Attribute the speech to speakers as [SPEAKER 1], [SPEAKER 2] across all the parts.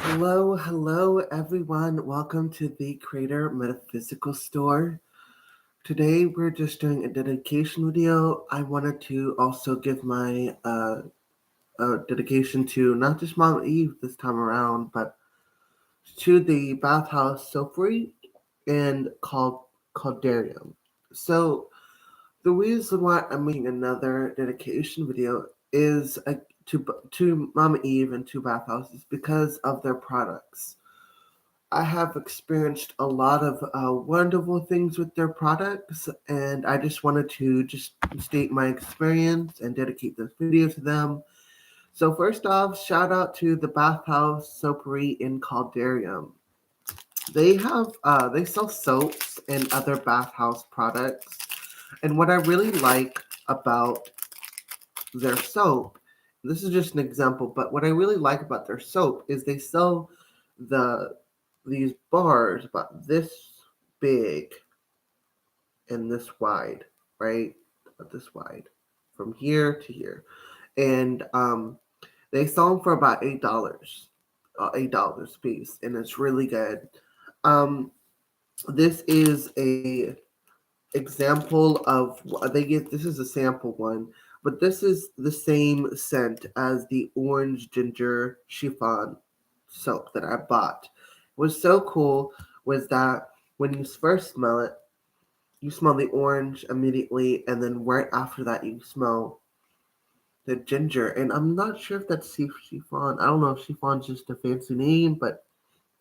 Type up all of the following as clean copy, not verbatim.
[SPEAKER 1] Hello everyone. Welcome to the Creator Metaphysical Store. Today we're just doing a dedication video. I wanted to also give my dedication to not just Mom Eve this time around, but to the bathhouse soapery and caldarium. So the reason why I'm making another dedication video is to Mama Eve and to Bathhouse is because of their products. I have experienced a lot of wonderful things with their products, and I just wanted to just state my experience and dedicate this video to them. So first off, shout out to the Bathhouse Soapery in Caldarium. They sell soaps and other bathhouse products, and what I really like about their soap, this is just an example, but what I really like about their soap is they sell the these bars about this big and this wide, right? About this wide, from here to here, and they sell them for about $8 a piece, and it's really good. Um, this is a example of they get. This is a sample one, but this is the same scent as the orange ginger chiffon soap that I bought. What's so cool was that when you first smell it, you smell the orange immediately, and then right after that, you smell the ginger. And I'm not sure if that's chiffon. I don't know if chiffon's just a fancy name, but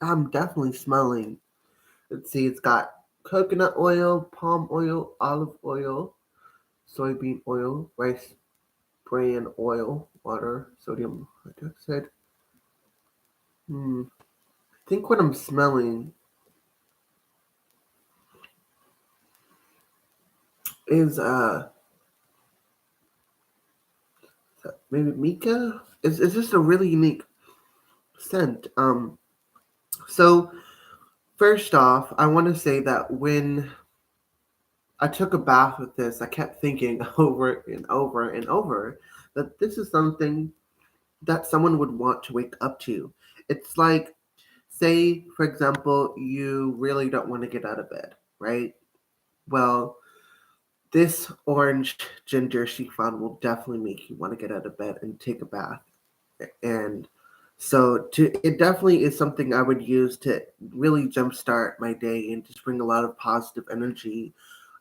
[SPEAKER 1] I'm definitely smelling. Let's see, it's got coconut oil, palm oil, olive oil, soybean oil, rice bran oil, water, sodium hydroxide. I think what I'm smelling is maybe mica. It's just a really unique scent. So first off, I want to say that when I took a bath with this, I kept thinking over and over and over that this is something that someone would want to wake up to. It's like, say, for example, you really don't want to get out of bed, right? Well, this orange ginger chiffon will definitely make you want to get out of bed and take a bath. And it definitely is something I would use to really jumpstart my day and just bring a lot of positive energy.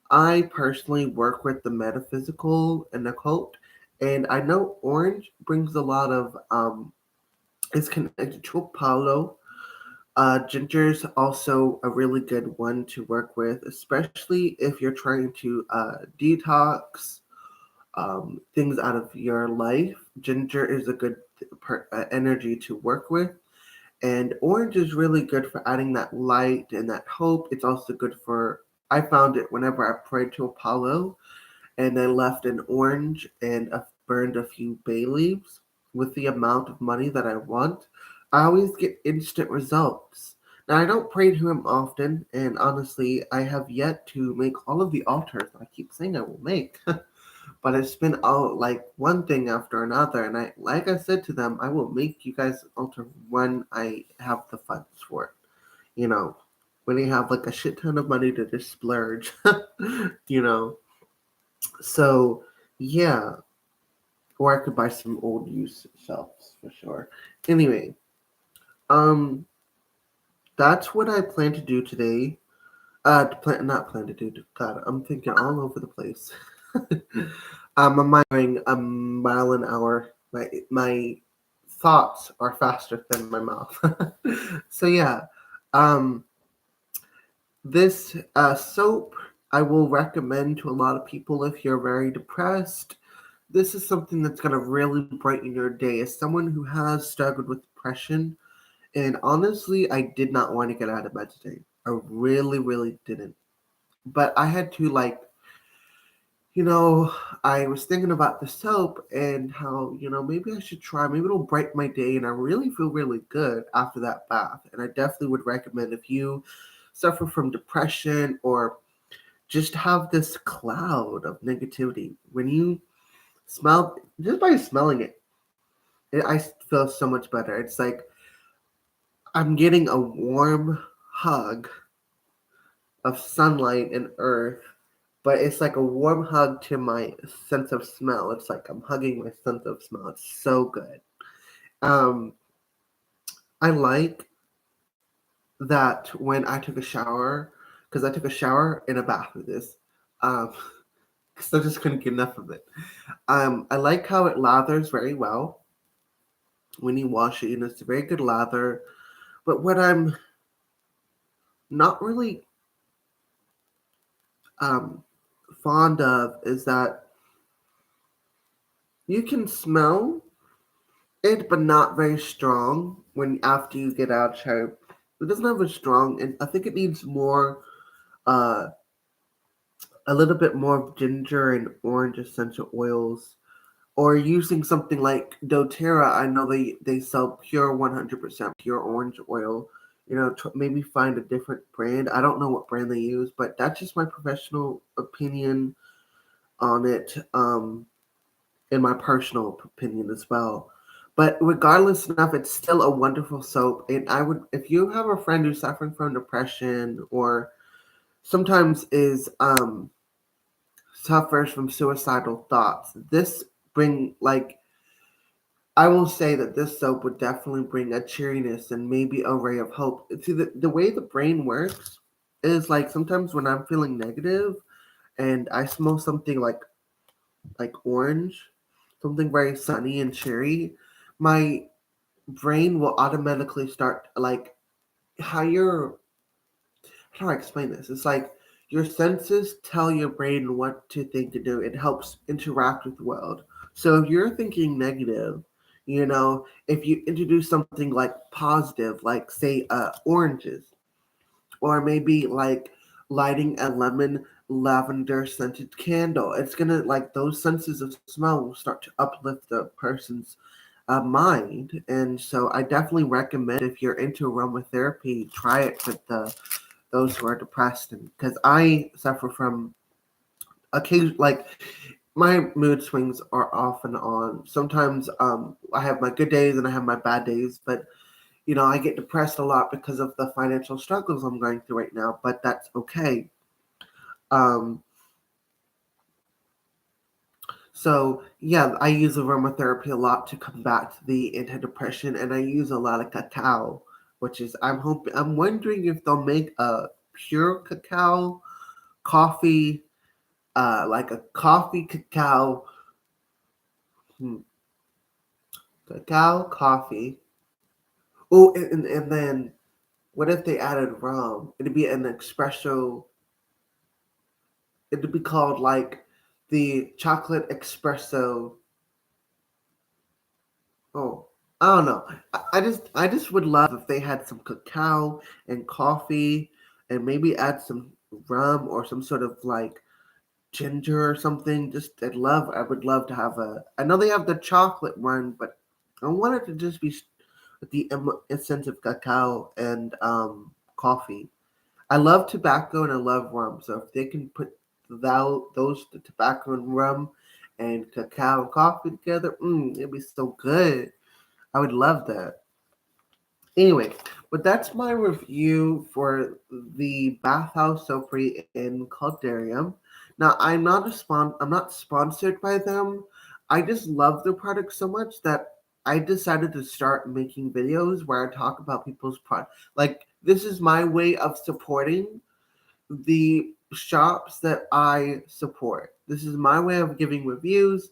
[SPEAKER 1] I personally work with the metaphysical and occult, and I know orange brings a lot of it's connected to Apollo. Ginger's also a really good one to work with, especially if you're trying to detox things out of your life. Ginger is a good energy to work with. And orange is really good for adding that light and that hope. It's also good for, I found it whenever I prayed to Apollo and I left an orange and burned a few bay leaves with the amount of money that I want. I always get instant results. Now, I don't pray to him often, and honestly, I have yet to make all of the altars that I keep saying I will make. But it's been all like one thing after another, and like I said to them, I will make you guys an altar when I have the funds for it. You know, when you have like a shit ton of money to just splurge, you know. So yeah, or I could buy some old used shelves for sure. Anyway, um, that's what I plan to do today. Not plan to do. God, I'm thinking all over the place. I'm going a mile an hour. My thoughts are faster than my mouth. So yeah, um, this soap I will recommend to a lot of people if you're very depressed. This is something that's gonna really brighten your day. As someone who has struggled with depression, and honestly, I did not want to get out of bed today. I really, really didn't. But I had to you know, I was thinking about the soap and how, maybe I should try, maybe it'll brighten my day. And I really feel really good after that bath. And I definitely would recommend if you suffer from depression or just have this cloud of negativity, when you smell, just by smelling it, I feel so much better. It's like I'm getting a warm hug of sunlight and earth, but it's like a warm hug to my sense of smell. It's like I'm hugging my sense of smell. It's so good. Um, I like that when I took a shower, because I took a shower in a bath with this, um, because I just couldn't get enough of it. I like how it lathers very well when you wash it. It's a very good lather. But what I'm not really um, fond of is that you can smell it, but not very strong when after you get out shower. It doesn't have a strong, and I think it needs more, uh, a little bit more of ginger and orange essential oils, or using something like DoTerra. I know they sell pure 100% pure orange oil. Maybe find a different brand. I don't know what brand they use, but that's just my professional opinion on it. In my personal opinion as well. But regardless enough, it's still a wonderful soap. And I would, if you have a friend who's suffering from depression or sometimes is suffers from suicidal thoughts, this bring like I will say that this soap would definitely bring a cheeriness and maybe a ray of hope. See, the way the brain works is like sometimes when I'm feeling negative and I smell something like orange, something very sunny and cheery, my brain will automatically start like how you're how do I explain this? It's like your senses tell your brain what to think to do. It helps interact with the world. So if you're thinking negative, if you introduce something like positive, like say oranges, or maybe like lighting a lemon lavender scented candle. It's gonna like those senses of smell will start to uplift the person's mind, and so I definitely recommend if you're into aromatherapy, try it with those who are depressed, and because I suffer from occasion like my mood swings are off and on. Sometimes I have my good days and I have my bad days, but I get depressed a lot because of the financial struggles I'm going through right now, but that's okay. Um, so yeah, I use aromatherapy a lot to combat the antidepressant, and I use a lot of cacao, which is I'm wondering if they'll make a pure cacao coffee, like a coffee cacao, hmm, cacao coffee. Oh, and then what if they added rum? It'd be an espresso. It'd be called like the chocolate espresso. Oh, I don't know. I just would love if they had some cacao and coffee, and maybe add some rum or some sort of like ginger or something. I would love to have a. I know they have the chocolate one, but I want it to just be with the essence of cacao and coffee. I love tobacco and I love rum. So if they can put those the tobacco and rum and cacao and coffee together, it'd be so good. I would love that. Anyway, but that's my review for the bathhouse soapery in caldarium. Now I'm not sponsored by them. I just love their product so much that I decided to start making videos where I talk about people's product. Like this is my way of supporting the shops that I support. This is my way of giving reviews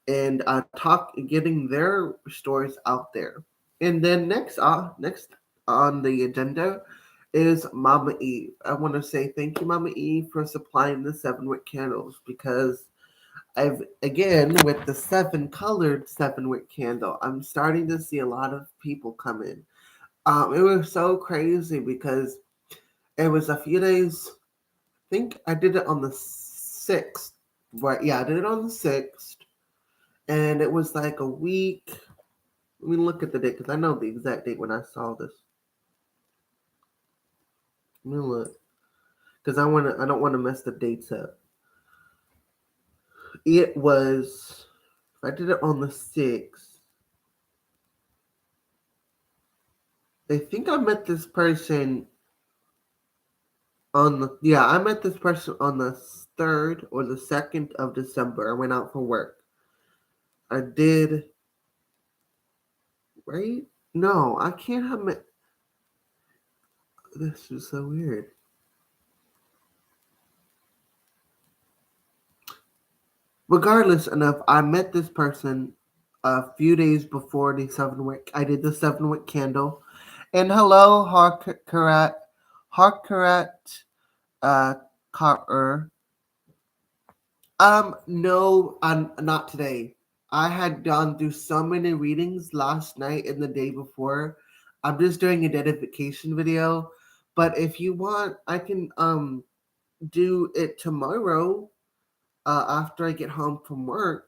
[SPEAKER 1] and getting their stories out there. And then next on the agenda is Mama Eve. I want to say thank you, Mama Eve, for supplying the 7 wick candles because I've again with the 7 colored 7 wick candle, I'm starting to see a lot of people come in. It was so crazy because it was a few days. I think I did it on the 6th. Right? Yeah, I did it on the 6th, and it was like a week. Let me look at the date because I know the exact date when I saw this. Let me look because I don't want to mess the dates up. It was. I did it on the 6th. I think I met this person I met this person on the 3rd or the 2nd of December. I went out for work. I did, right? No, I can't have met. This is so weird. Regardless enough, I met this person a few days before the 7 wick. I did the 7 wick candle. And hello, Harkarat, uh, Carter. No, not today. I had gone through so many readings last night and the day before. I'm just doing a dedication video. But if you want, I can do it tomorrow after I get home from work.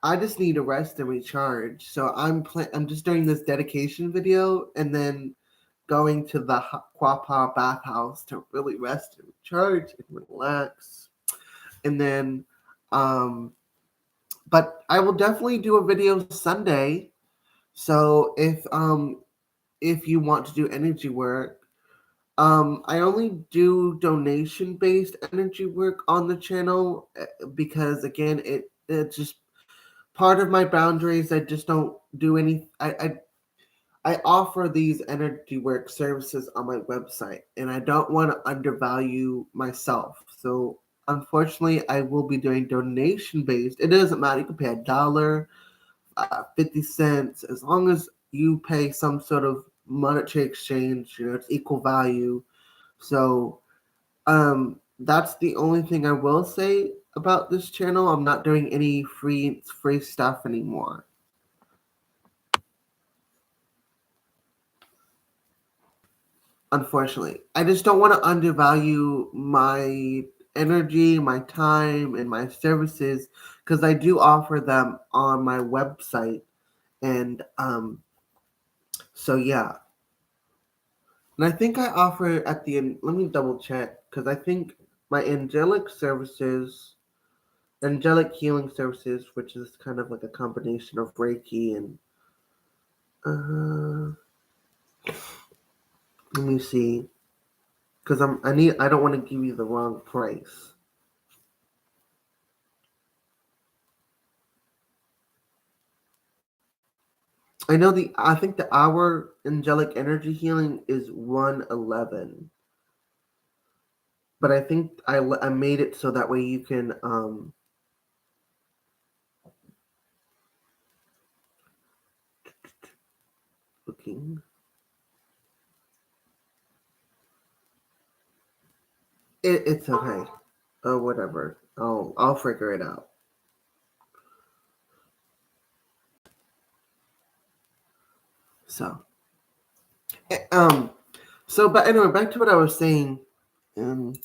[SPEAKER 1] I just need to rest and recharge. So I'm just doing this dedication video and then going to the Quapa bathhouse to really rest and recharge and relax. And then um but I will definitely do a video Sunday. So if you want to do energy work, I only do donation based energy work on the channel because again it's just part of my boundaries. I just don't do any. I offer these energy work services on my website, and I don't want to undervalue myself. So unfortunately, I will be doing donation based. It doesn't matter. You can pay $1, 50 cents, as long as you pay some sort of monetary exchange. It's equal value. So that's the only thing I will say about this channel. I'm not doing any free stuff anymore. Unfortunately, I just don't want to undervalue my energy, my time, and my services because I do offer them on my website. And so yeah, and I think I offer at the end. Let me double check because I think my angelic healing services, which is kind of like a combination of Reiki and let me see, because I don't want to give you the wrong price. I think the hour angelic energy healing is 111, but I think I made it so that way you can looking. It's okay. Oh, whatever. I'll figure it out. So, eh, um, but anyway, back to what I was saying. Um,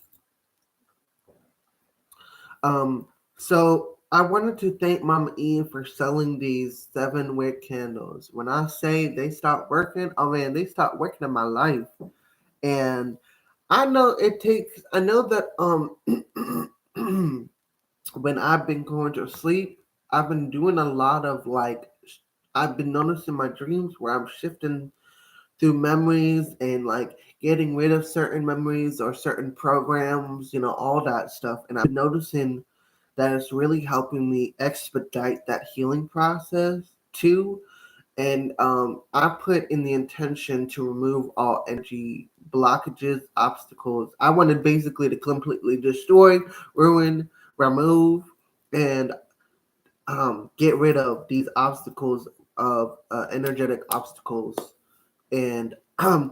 [SPEAKER 1] um, so I wanted to thank Mama E for selling these 7 wick candles. When I say they stopped working, oh man, they stopped working in my life. And I know it takes. I know that when I've been going to sleep, I've been doing a lot of I've been noticing my dreams where I'm shifting through memories and like getting rid of certain memories or certain programs, all that stuff. And I've been noticing that it's really helping me expedite that healing process too. And I put in the intention to remove all energy blockages, obstacles. I wanted basically to completely destroy, ruin, remove, and get rid of these obstacles of energetic obstacles and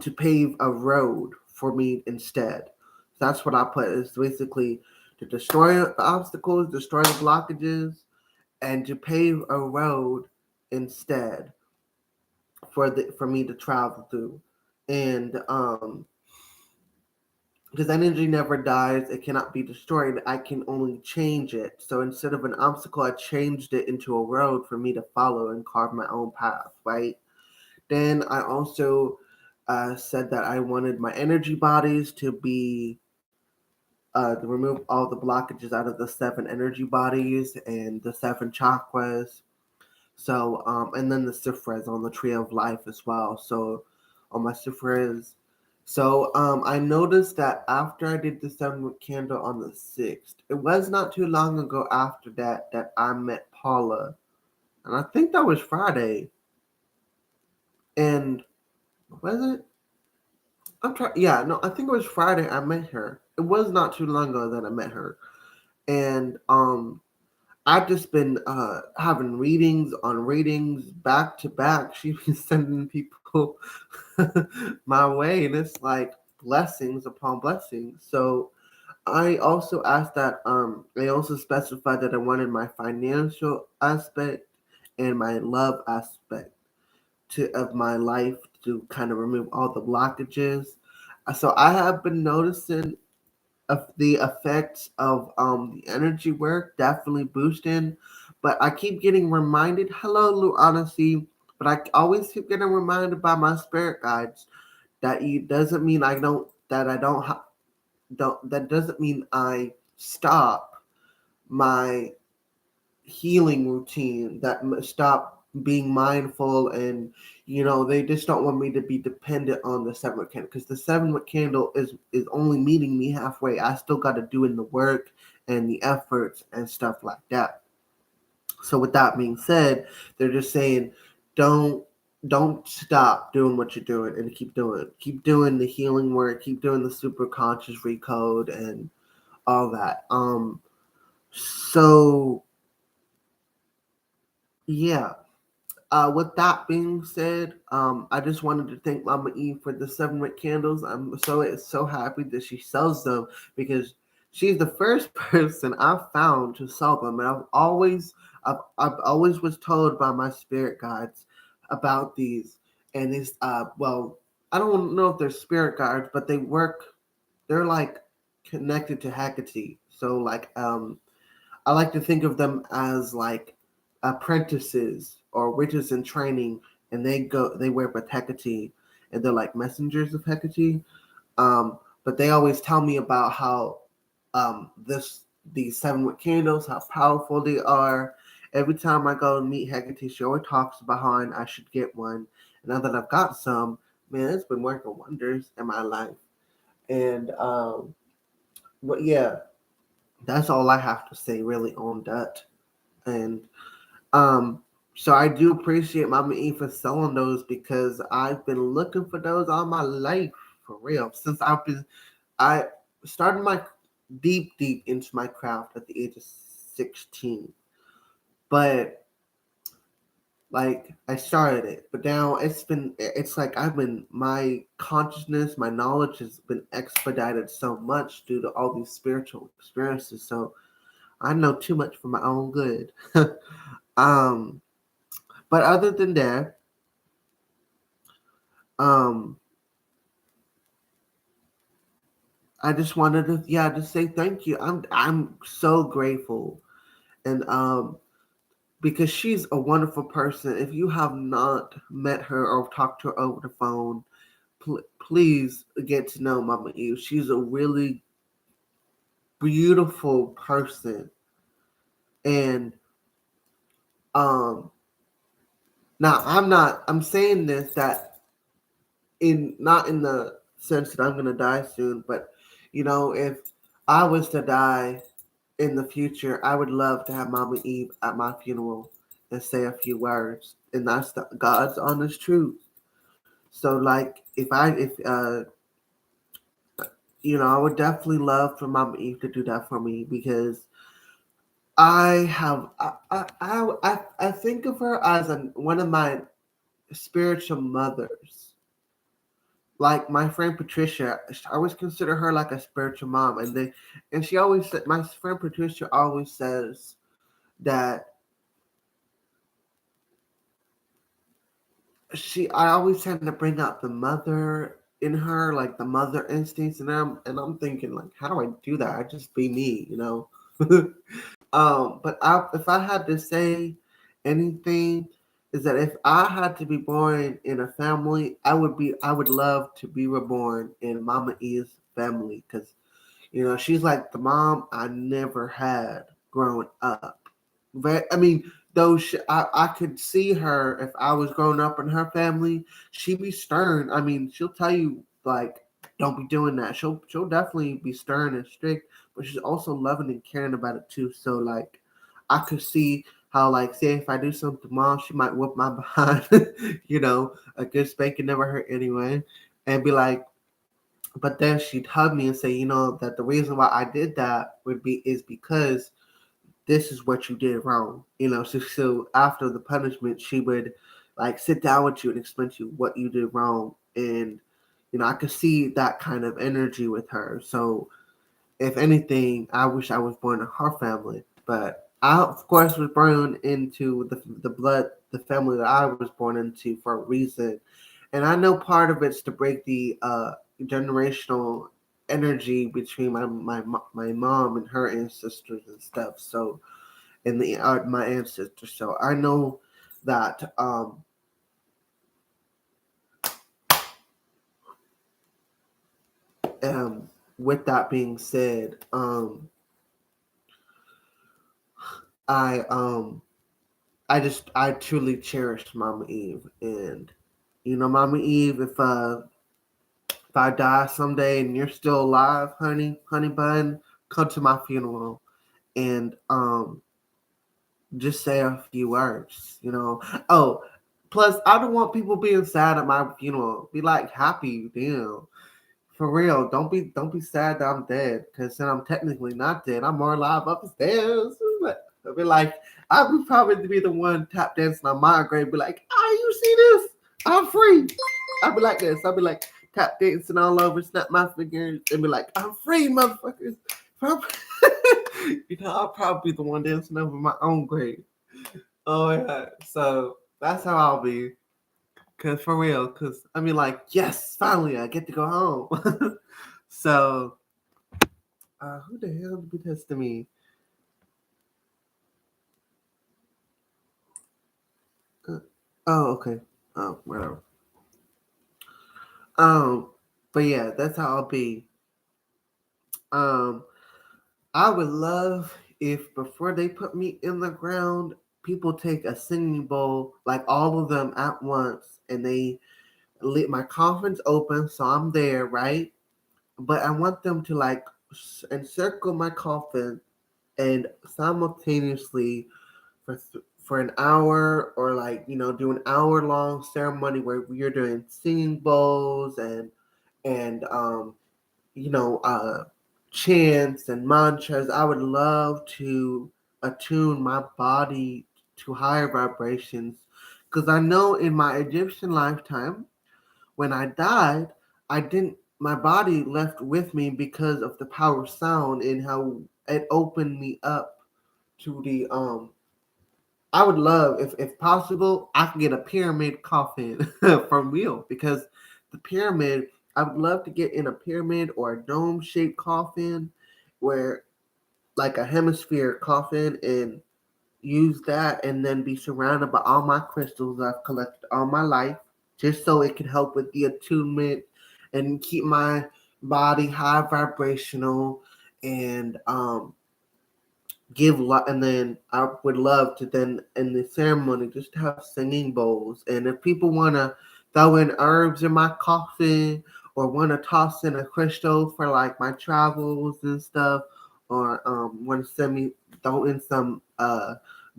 [SPEAKER 1] to pave a road for me instead. That's what I put. Is basically to destroy the obstacles, destroy the blockages, and to pave a road instead for me to travel through. And because energy never dies, it cannot be destroyed. I can only change it. So instead of an obstacle, I changed it into a road for me to follow and carve my own path, right? Then I also said that I wanted my energy bodies to remove all the blockages out of the 7 energy bodies and the 7 chakras. So, and then the Sifras on the Tree of Life as well. So, on my Sephora's. So I noticed that after I did the 7 wick candle on the 6th, it was not too long ago after that I met Paula. And I think that was Friday. And was it? I'm trying. Yeah, no, I think it was Friday I met her. It was not too long ago that I met her. And I've just been having readings on readings back to back. She's been sending people my way, and it's like blessings upon blessings. So I also asked that I also specified that I wanted my financial aspect and my love aspect of my life to kind of remove all the blockages. So I have been noticing of the effects of the energy work definitely boosting, but I keep getting reminded. Hello, Lou Honesty. But I always keep getting reminded by my spirit guides that it doesn't mean I don't that doesn't mean I stop my healing routine, that stop being mindful, and they just don't want me to be dependent on the 7 wick candle, because the 7 wick candle is only meeting me halfway. I still got to do in the work and the efforts and stuff like that. So with that being said, they're just saying don't stop doing what you're doing, and keep doing the healing work, keep doing the super conscious recode and all that. So yeah. With that being said, I just wanted to thank Mama E for the 7 wick candles. I'm so happy that she sells them, because she's the first person I've found to sell them, and I've always was told by my spirit guides about these, and these well, I don't know if they're spirit guides, but they're like connected to Hecate. So like I like to think of them as like apprentices or witches in training, and they wear with Hecate, and they're like messengers of Hecate. But they always tell me about how these 7 wick candles, how powerful they are. Every time I go and meet Hecate, she always talks about how I should get one. And now that I've got some, man, it's been working wonders in my life. And but yeah, that's all I have to say really on that. And um, so I do appreciate Mama E for selling those, because I've been looking for those all my life, for real. Since I started my deep into my craft at the age of 16. But like I started it, but now it's like my consciousness, my knowledge has been expedited so much due to all these spiritual experiences. So I know too much for my own good. um, but other than that, um, I just wanted to, yeah, just say thank you. I'm so grateful, and because she's a wonderful person. If you have not met her or talked to her over the phone, please get to know Mama Eve. She's a really beautiful person, and um, now I'm saying this that in not in the sense that I'm gonna die soon, but if I was to die in the future, I would love to have Mama Eve at my funeral and say a few words, and that's God's honest truth. So, like, if I would definitely love for Mama Eve to do that for me, because I think of her as one of my spiritual mothers. Like my friend Patricia, I always consider her like a spiritual mom, and she always said, my friend Patricia always says that I always tend to bring out the mother in her, like the mother instincts, and I'm thinking, like, how do I do that? I just be me. But if I had to say anything, is that if I had to be born in a family, I would love to be reborn in Mama E's family, because she's like the mom I never had growing up. I mean, though I could see her if I was growing up in her family, she'd be stern. I mean, she'll tell you like, don't be doing that. She'll definitely be stern and strict, but she's also loving and caring about it too. So like, I could see how like, say if I do something wrong, she might whip my behind. A good spanking never hurt anyway, and be like, but then she'd hug me and say, that the reason why I did that would be is because this is what you did wrong. So after the punishment, she would like sit down with you and explain to you what you did wrong. And, I could see that kind of energy with her. So if anything, I wish I was born in her family. But I, of course, was born into the family that I was born into for a reason. And I know part of it's to break the generational energy between my mom and her ancestors and stuff. So and the my ancestors. So I know that with that being said, I I truly cherished Mama Eve, and Mama Eve, if I die someday and you're still alive, honey bun, come to my funeral and just say a few words. Oh, plus I don't want people being sad at my funeral. Be like happy, damn. For real, don't be sad that I'm dead, because then I'm technically not dead. I'm more alive upstairs. I'll be like, I would probably be the one tap dancing on my grave, be like, ah, you see this? I'm free. I'll be like this. I'll be like tap dancing all over, snap my fingers, and be like, I'm free, motherfuckers. I'll probably be the one dancing over my own grave. Oh yeah. So that's how I'll be. Cause for real, I mean, like, yes, finally, I get to go home. So, who the hell be testing me? Uh, oh, okay. Oh, whatever. Um, but yeah, that's how I'll be. Um, I would love if before they put me in the ground, people take a singing bowl, like all of them at once, and they let my coffin's open, so I'm there, right? But I want them to like encircle my coffin and simultaneously for an hour, or like do an hour long ceremony where you're doing singing bowls and you know uh chants and mantras. I would love to attune my body to higher vibrations, because I know in my Egyptian lifetime when I died, I didn't my body left with me because of the power of sound and how it opened me up to the I would love, if possible, I can get a pyramid coffin from real, because the pyramid, I would love to get in a pyramid or a dome shaped coffin where like a hemisphere coffin, and use that and then be surrounded by all my crystals I've collected all my life, just so it can help with the attunement and keep my body high vibrational, and and then I would love to then in the ceremony just have singing bowls. And if people want to throw in herbs in my coffin, or want to toss in a crystal for like my travels and stuff, or want to send me throw in some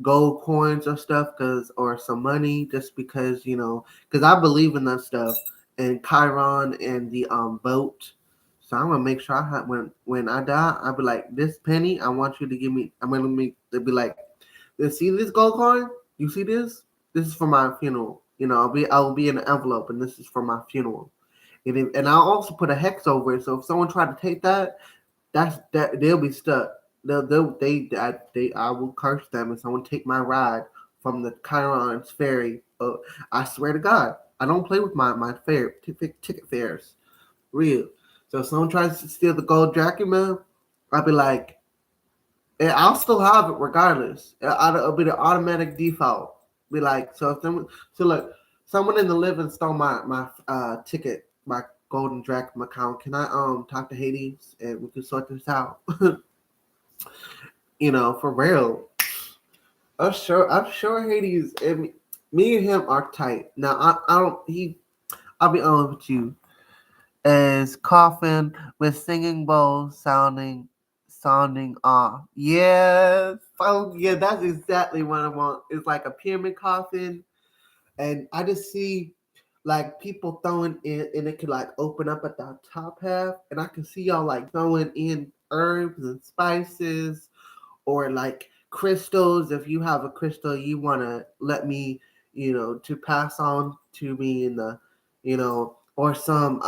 [SPEAKER 1] gold coins or stuff, or some money, just because I believe in that stuff, and Chiron and the boat. So I'm gonna make sure I have, when I die, I'll be like, this penny, I want you to give me. I'm gonna make. They'll be like, see this gold coin? You see this? This is for my funeral. I'll be in an envelope, and this is for my funeral. And I'll also put a hex over it. So if someone tried to take that, they'll be stuck. I will curse them if someone take my ride from the Chiron's ferry. I swear to God, I don't play with my ticket fares. Real. So if someone tries to steal the gold Dracula, I'll be like, and I'll still have it regardless. It'll be the automatic default. Be like, look, someone in the living stole my ticket, my golden Dracula account. Can I talk to Hades and we can sort this out? For real. I'm sure Hades and me and him are tight. Now I don't he I'll be honest with you. As coffin with singing bowls sounding off. Yes. Oh yeah, that's exactly what I want. It's like a pyramid coffin, and I just see like people throwing in, and it could like open up at the top half, and I can see y'all like throwing in herbs and spices or like crystals. If you have a crystal you want to let me, to pass on to me in the, or some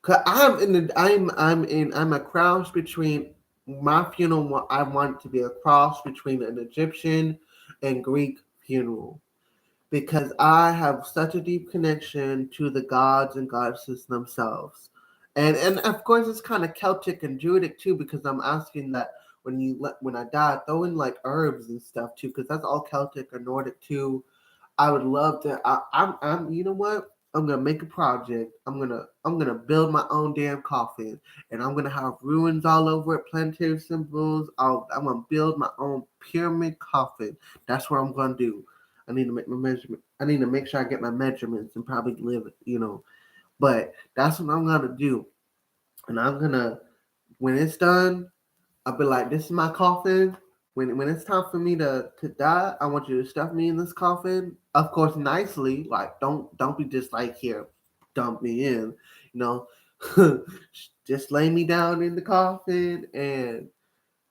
[SPEAKER 1] cause I'm a cross between my funeral. I want it to be a cross between an Egyptian and Greek funeral because I have such a deep connection to the gods and goddesses themselves. And of course it's kind of Celtic and Druidic too because I'm asking that when I die, throw in like herbs and stuff too because that's all Celtic or Nordic too. I would love to. I'm. You know what? I'm gonna make a project. I'm gonna build my own damn coffin, and I'm gonna have ruins all over it, planetary symbols. I'm gonna build my own pyramid coffin. That's what I'm gonna do. I need to make my measurement. I need to make sure I get my measurements and probably live it. But that's what I'm gonna do, and I'm gonna when it's done. I'll be like, this is my coffin. When it's time for me to die, I want you to stuff me in this coffin. Of course, nicely. Like, don't be just like here, dump me in. You know, just lay me down in the coffin, and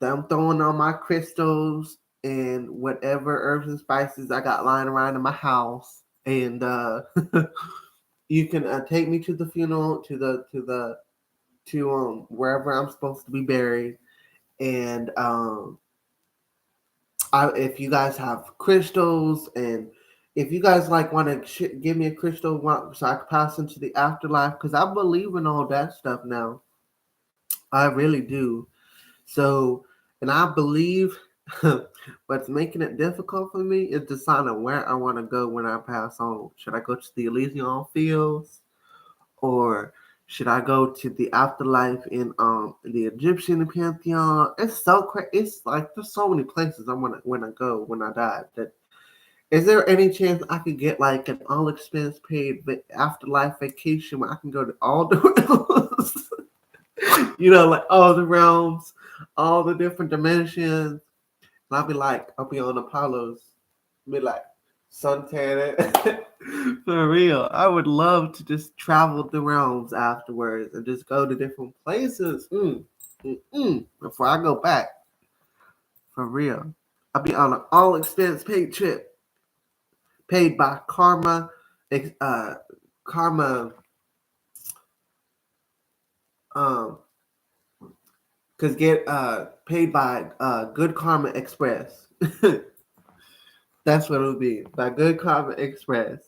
[SPEAKER 1] I'm throwing on my crystals and whatever herbs and spices I got lying around in my house. And you can take me to the funeral, to wherever I'm supposed to be buried, and if you guys have crystals, and if you guys like want to give me a crystal so I can pass into the afterlife, because I believe in all that stuff now. I really do. So, and I believe what's making it difficult for me is deciding where I want to go when I pass on. Should I go to the Elysian Fields, or should I go to the afterlife in the Egyptian pantheon? It's so crazy. It's like there's so many places I want to go when I die. That is there any chance I could get like an all expense paid afterlife vacation where I can go to all the realms? Like all the realms, all the different dimensions. And I'll be on Apollo's, be like suntan. For real, I would love to just travel the realms afterwards and just go to different places. Before I go back, for real, I'll be on an all expense paid trip, paid by Karma, Karma, um, cause get paid by Good Karma Express. That's what it'll be by Good Karma Express.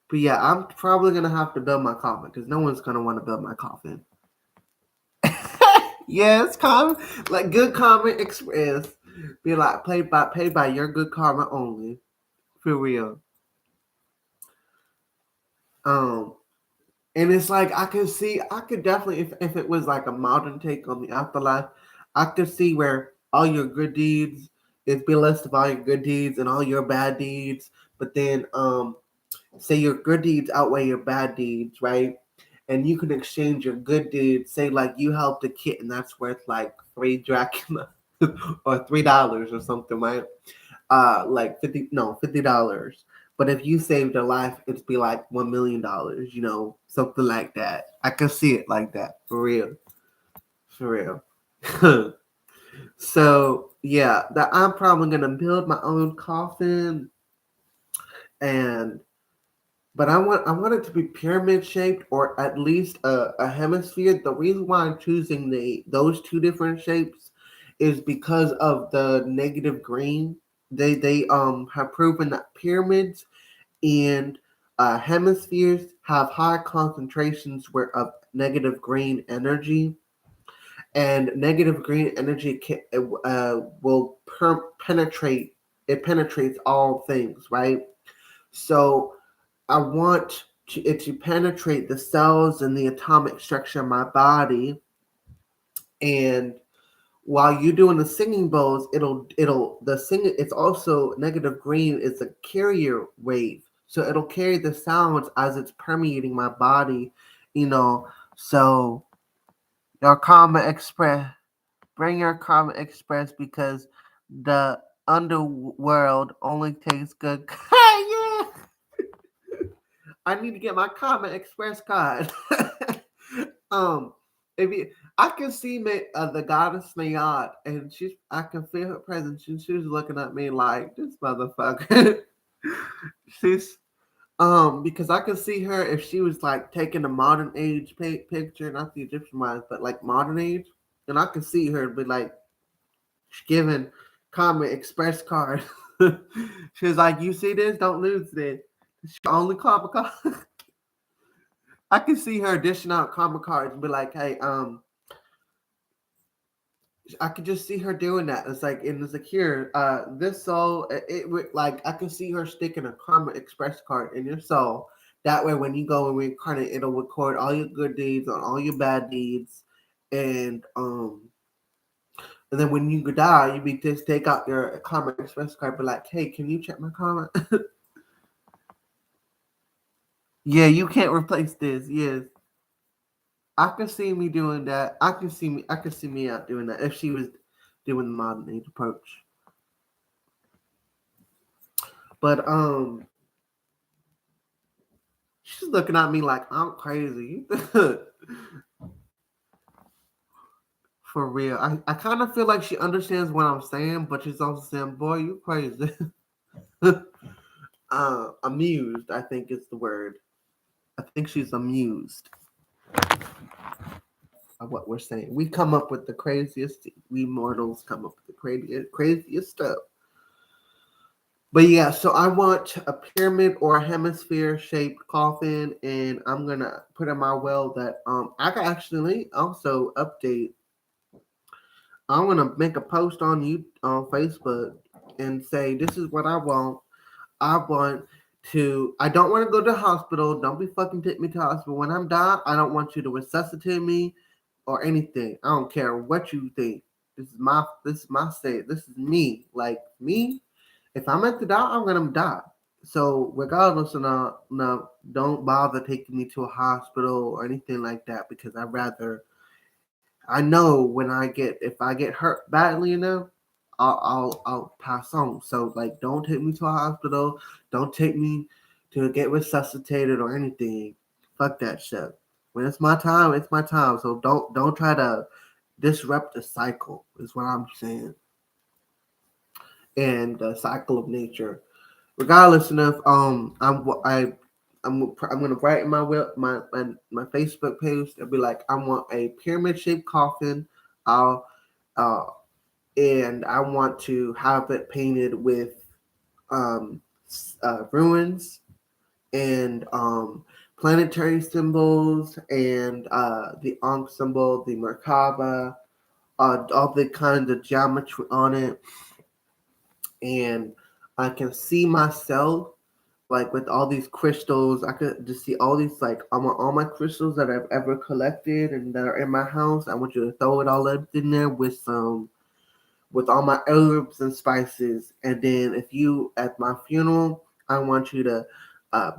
[SPEAKER 1] But yeah, I'm probably gonna have to build my coffin because no one's gonna want to build my coffin. Yes, like Good Karma Express. Be like paid by your Good Karma only. For real. Um and it's like I could definitely if it was like a modern take on the afterlife, I could see where all your good deeds, it'd be a list of all your good deeds and all your bad deeds, but then say your good deeds outweigh your bad deeds, right? And you can exchange your good deeds. Say like you helped a kid, and that's worth like 3 drachma or $3 or something, right? Like $50. But if you saved a life, it'd be like $1 million, something like that. I can see it like that for real, for real. So yeah, that I'm probably gonna build my own coffin, and but I want it to be pyramid shaped or at least a hemisphere. The reason why I'm choosing those two different shapes is because of the negative green. They have proven that pyramids and hemispheres have high concentrations of negative green energy, and negative green energy will penetrate. It penetrates all things, right? So I want it to penetrate the cells and the atomic structure of my body, and while you're doing the singing bowls, the singing. It's also negative green is a carrier wave, so it'll carry the sounds as it's permeating my body, you know. So your karma express, bring your karma express because the underworld only tastes good. Yeah. I need to get my Common Express card. um, if you, I can see me, the goddess Nayad, and I can feel her presence. She's looking at me like this motherfucker. she's, because I can see her if she was like taking a modern age picture, not the Egyptian ones, but like modern age, and I can see her be like giving Common Express card. She's like, "You see this? Don't lose this. It's your only Common card." I can see her dishing out comic cards and be like, "Hey, I could just see her doing that." It's like, and it's like, here, this soul, like I can see her sticking a Karma Express card in your soul. That way, when you go and reincarnate, it'll record all your good deeds and all your bad deeds, and and then when you die, you be just take out your Karma Express card, be like, "Hey, can you check my karma?" Yeah, you can't replace this. Yes. I could see me doing that. I could see me out doing that if she was doing the modern age approach. But she's looking at me like I'm crazy. For real. I kind of feel like she understands what I'm saying, but she's also saying, "Boy, you crazy." Amused, I think is the word. I think she's amused of what we're saying. We come up with the craziest. We mortals come up with the craziest stuff. But yeah, so I want a pyramid or a hemisphere shaped coffin, and I'm gonna put in my will that I can actually also update. I'm gonna make a post on you on Facebook and say this is what I want. I want to. I don't want to go to the hospital. Don't be fucking take me to the hospital when I'm dying. I don't want you to resuscitate me or anything. I don't care what you think. This is my state. This is me. Like me. If I'm meant to die, I'm gonna die. So regardless of no, don't bother taking me to a hospital or anything like that because I know when if I get hurt badly enough, I'll pass on. So like don't take me to a hospital, don't take me to get resuscitated or anything. Fuck that shit. When it's my time, it's my time. So don't try to disrupt the cycle is what I'm saying. And the cycle of nature. Regardless enough, I'm gonna write in my Facebook post and be like, I want a pyramid shaped coffin. I'll uh and I want to have it painted with um ruins and planetary symbols and the Ankh symbol, the Merkaba, all the kinds of geometry on it, and I can see myself like with all these crystals. I could just see all these like I want all my crystals that I've ever collected and that are in my house. I want you to throw it all up in there with all my herbs and spices. And then if you at my funeral, I want you to uh,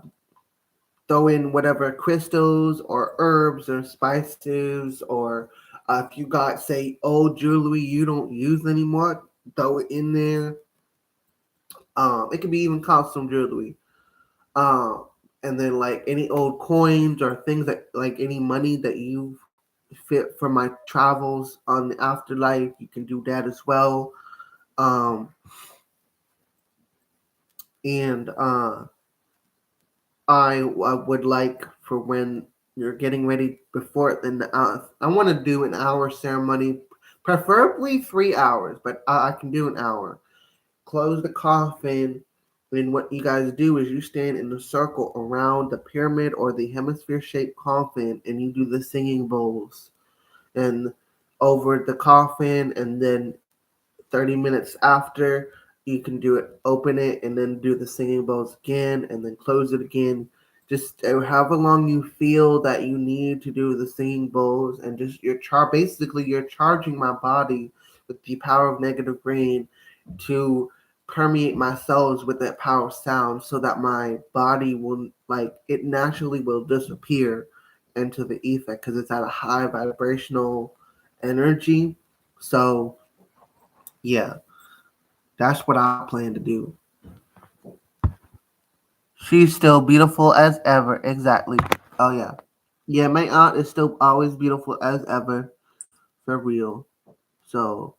[SPEAKER 1] throw in whatever crystals or herbs or spices or if you got say old jewelry you don't use anymore, throw it in there. It can be even costume jewelry. Um, and then like any old coins or things that like any money that you fit for my travels on the afterlife, you can do that as well. Um, and I would like for when you're getting ready before it, then I want to do an hour ceremony, preferably 3 hours, but I can do an hour. Close the coffin, and what you guys do is you stand in a circle around the pyramid or the hemisphere shaped coffin and you do the singing bowls and over the coffin, and then 30 minutes after you can do it, open it and then do the singing bowls again and then close it again. Just however long you feel that you need to do the singing bowls, and just basically you're charging my body with the power of negative green to permeate my cells with that power of sound so that my body will, like, it naturally will disappear into the ether because it's at a high vibrational energy. So yeah, that's what I plan to do. She's still beautiful as ever. Exactly. Oh yeah. Yeah, my aunt is still always beautiful as ever. For real. So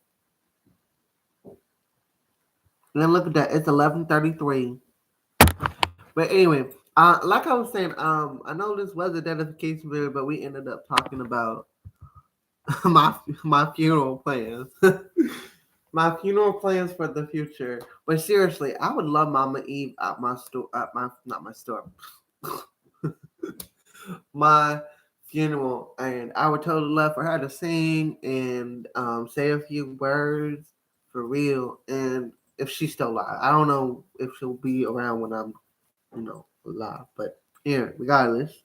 [SPEAKER 1] and look at that. It's 11:33. But anyway, like I was saying, I know this was a dedication video, but we ended up talking about my funeral plans. My funeral plans for the future. But seriously, I would love Mama Eve at my store, at my not my store, my funeral, and I would totally love for her to sing and say a few words for real. And if she's still alive, I don't know if she'll be around when I'm, alive. But yeah, regardless,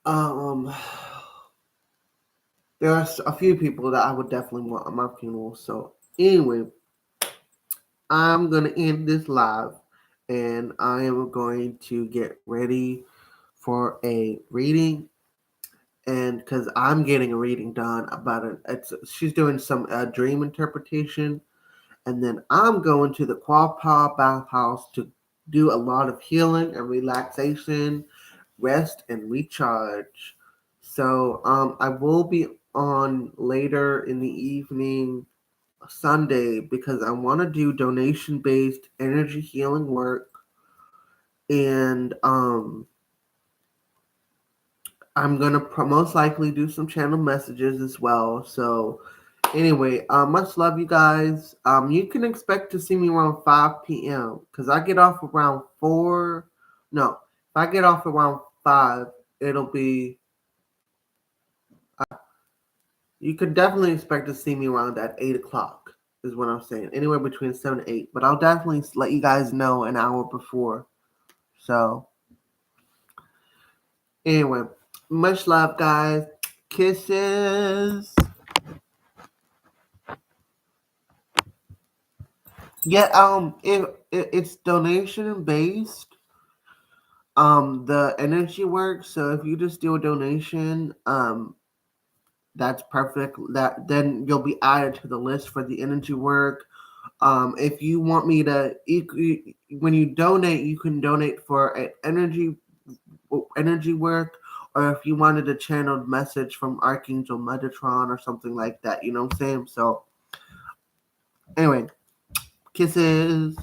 [SPEAKER 1] um, there are a few people that I would definitely want at my funeral. So anyway, I'm gonna end this live, and I am going to get ready for a reading, and because I'm getting a reading done about it, she's doing some dream interpretation, and then I'm going to the Qualpaw bathhouse to do a lot of healing and relaxation, rest and recharge. So I will be on later in the evening Sunday because I want to do donation based energy healing work, and I'm gonna most likely do some channel messages as well. So anyway, much love, you guys. You can expect to see me around 5 p.m. because I get off around 4. No, if I get off around 5, it'll be. You could definitely expect to see me around at 8 o'clock. Is what I'm saying. Anywhere between 7 and 8, but I'll definitely let you guys know an hour before. So anyway, much love, guys. Kisses. Yeah, if it's donation based, the energy works. So if you just do a donation, that's perfect. That then you'll be added to the list for the energy work. If you want me to, when you donate, you can donate for an energy work, or if you wanted a channeled message from Archangel Metatron or something like that. You know what I'm saying? So anyway, kisses.